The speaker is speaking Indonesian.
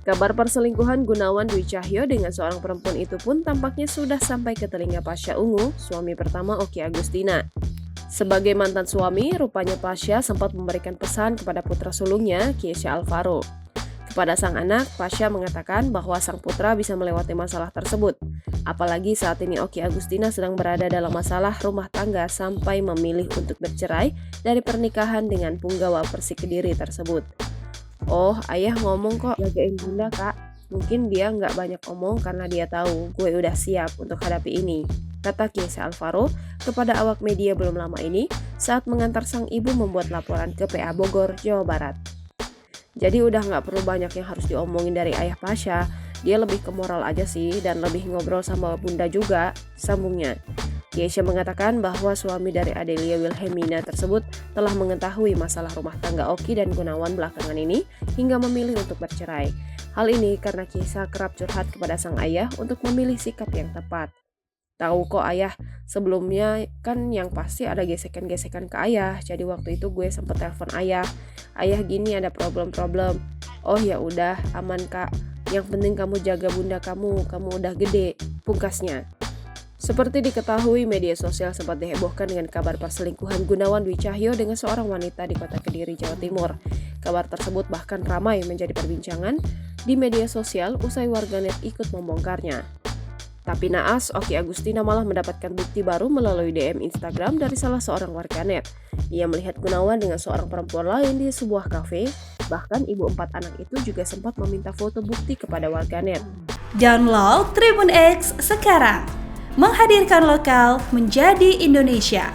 Kabar perselingkuhan Gunawan Dwi Cahyo dengan seorang perempuan itu pun tampaknya sudah sampai ke telinga Pasha Ungu, suami pertama Okky Agustina. Sebagai mantan suami, rupanya Pasha sempat memberikan pesan kepada putra sulungnya, Kiesha Alvaro. Kepada sang anak, Pasha mengatakan bahwa sang putra bisa melewati masalah tersebut. Apalagi saat ini Okky Agustina sedang berada dalam masalah rumah tangga sampai memilih untuk bercerai dari pernikahan dengan punggawa Persik Kediri tersebut. "Oh, ayah ngomong kok jagain bunda, Kak. Mungkin dia nggak banyak omong karena dia tahu gue udah siap untuk hadapi ini," kata Kiesha Alvaro kepada awak media belum lama ini saat mengantar sang ibu membuat laporan ke PA Bogor, Jawa Barat. Jadi udah nggak perlu banyak yang harus diomongin dari ayah Pasha, dia lebih ke moral aja sih dan lebih ngobrol sama bunda juga, sambungnya. Kiesha mengatakan bahwa suami dari Adelia Wilhelmina tersebut telah mengetahui masalah rumah tangga Okky dan Gunawan belakangan ini hingga memilih untuk bercerai. Hal ini karena Kiesha kerap curhat kepada sang ayah untuk memilih sikap yang tepat. "Tahu kok ayah, sebelumnya kan yang pasti ada gesekan-gesekan ke ayah, jadi waktu itu gue sempet telepon ayah. Ayah gini ada problem-problem. Oh ya udah, aman Kak. Yang penting kamu jaga bunda kamu udah gede," pungkasnya. Seperti diketahui, media sosial sempat dihebohkan dengan kabar perselingkuhan Gunawan Dwi Cahyo dengan seorang wanita di kota Kediri, Jawa Timur. Kabar tersebut bahkan ramai menjadi perbincangan di media sosial usai warganet ikut membongkarnya. Tapi naas, Okky Agustina malah mendapatkan bukti baru melalui DM Instagram dari salah seorang warganet. Ia melihat Gunawan dengan seorang perempuan lain di sebuah kafe. Bahkan ibu 4 anak itu juga sempat meminta foto bukti kepada warganet. Download Tribun X sekarang. Menghadirkan lokal menjadi Indonesia.